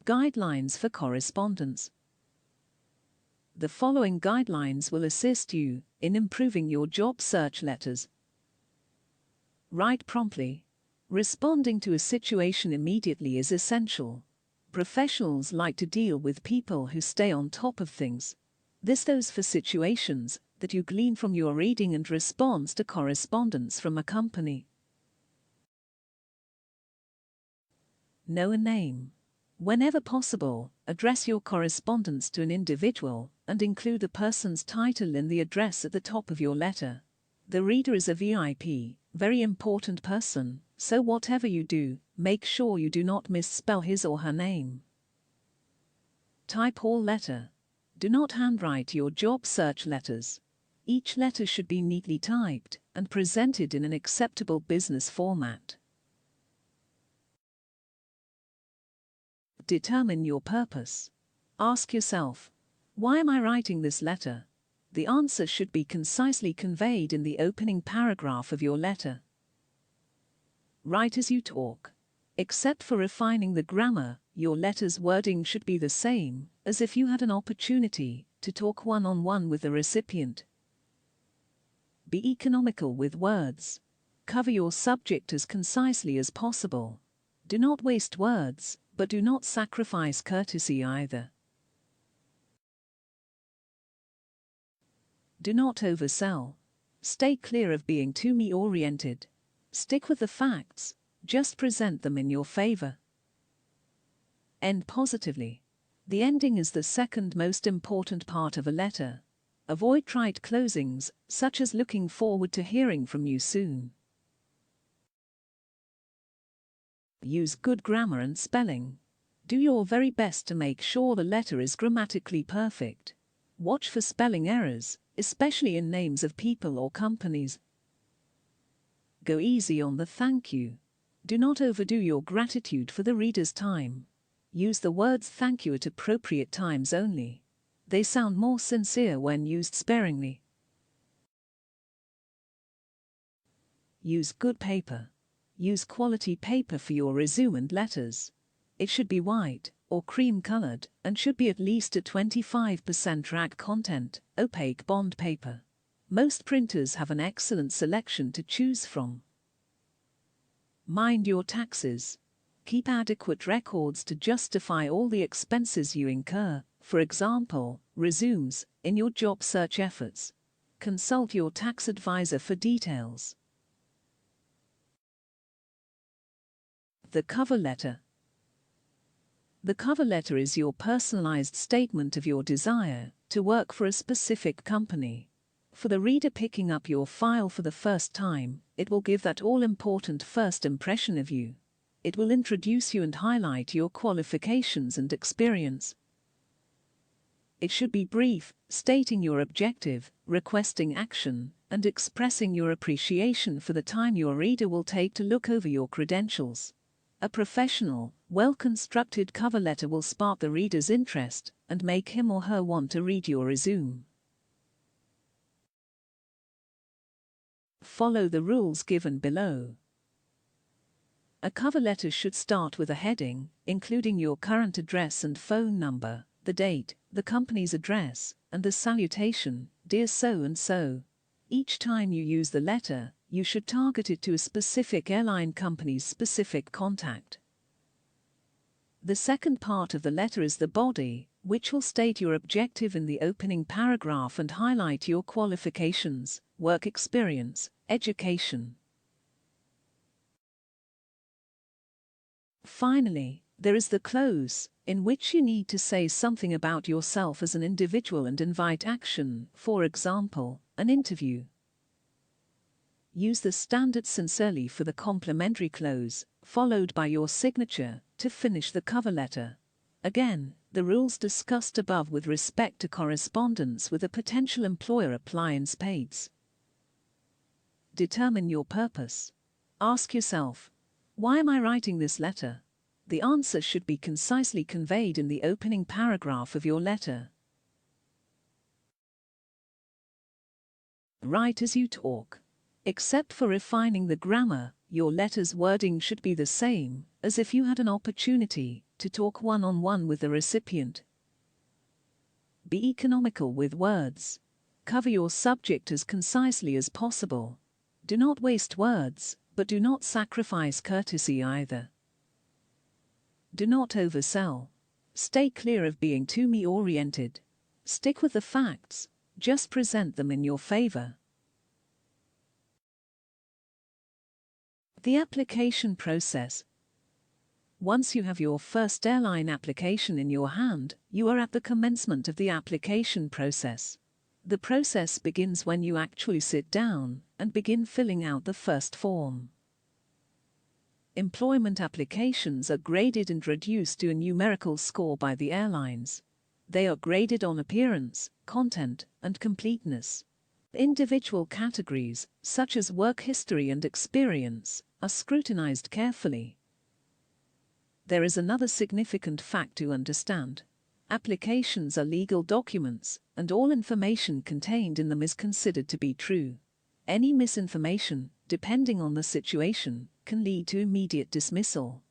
Guidelines for correspondence. The following guidelines will assist you in improving your job search letters. Write promptly. Responding to a situation immediately is essential. Professionals like to deal with people who stay on top of things. This goes for situations that you glean from your reading and response to correspondence from a company. Know a name. Whenever possible, address your correspondence to an individual and include the person's title in the address at the top of your letter. The reader is a VIP, very important person, so whatever you do, make sure you do not misspell his or her name. Type all letter. Do not handwrite your job search letters. Each letter should be neatly typed and presented in an acceptable business format. Determine your purpose. Ask yourself, why am I writing this letter? The answer should be concisely conveyed in the opening paragraph of your letter. Write as you talk. Except for refining the grammar, your letter's wording should be the same as if you had an opportunity to talk one-on-one with the recipient. Be economical with words. Cover your subject as concisely as possible. Do not waste words, but do not sacrifice courtesy either. Do not oversell. Stay clear of being too me-oriented. Stick with the facts, just present them in your favor. End positively. The ending is the second most important part of a letter. Avoid trite closings, such as looking forward to hearing from you soon. Use good grammar and spelling. Do your very best to make sure the letter is grammatically perfect. Watch for spelling errors, especially in names of people or companies. Go easy on the thank you. Do not overdo your gratitude for the reader's time. Use the words thank you at appropriate times only. They sound more sincere when used sparingly. Use good paper. Use quality paper for your resume and letters. It should be white or cream-colored and should be at least a 25% rag content, opaque bond paper. Most printers have an excellent selection to choose from. Mind your taxes. Keep adequate records to justify all the expenses you incur, for example, resumes, in your job search efforts. Consult your tax advisor for details. The cover letter. The cover letter is your personalized statement of your desire to work for a specific company. For the reader picking up your file for the first time, it will give that all-important first impression of you. It will introduce you and highlight your qualifications and experience. It should be brief, stating your objective, requesting action, and expressing your appreciation for the time your reader will take to look over your credentials. A professional, well-constructed cover letter will spark the reader's interest and make him or her want to read your resume. Follow the rules given below. A cover letter should start with a heading, including your current address and phone number, the date, the company's address, and the salutation, "Dear so-and-so." Each time you use the letter, you should target it to a specific airline company's specific contact. The second part of the letter is the body, which will state your objective in the opening paragraph and highlight your qualifications, work experience, education. Finally, there is the close, in which you need to say something about yourself as an individual and invite action, for example, an interview. Use the standard sincerely for the complimentary close, followed by your signature, to finish the cover letter. Again, the rules discussed above with respect to correspondence with a potential employer apply in spades. Determine your purpose. Ask yourself, why am I writing this letter? The answer should be concisely conveyed in the opening paragraph of your letter. Write as you talk. Except for refining the grammar, Your letter's wording should be the same as if you had an opportunity to talk one-on-one with the recipient. Be economical with words. Cover your subject as concisely as possible. Do not waste words, but do not sacrifice courtesy either. Do not oversell. Stay clear of being too me-oriented. Stick with the facts, just present them in your favor. The application process. Once you have your first airline application in your hand, you are at the commencement of the application process. The process begins when you actually sit down and begin filling out the first form. Employment applications are graded and reduced to a numerical score by the airlines. They are graded on appearance, content, and completeness. Individual categories, such as work history and experience, are scrutinized carefully. There is another significant fact to understand. Applications are legal documents, and all information contained in them is considered to be true. Any misinformation, depending on the situation, can lead to immediate dismissal.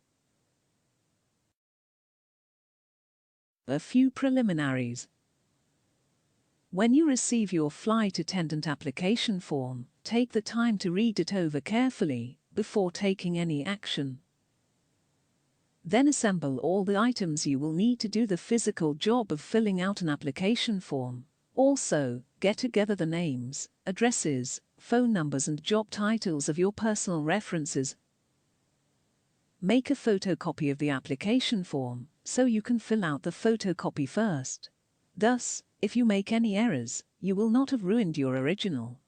A few preliminaries. When you receive your flight attendant application form, take the time to read it over carefully before taking any action. Then assemble all the items you will need to do the physical job of filling out an application form. Also, get together the names, addresses, phone numbers and job titles of your personal references. Make a photocopy of the application form so you can fill out the photocopy first. Thus, if you make any errors, you will not have ruined your original.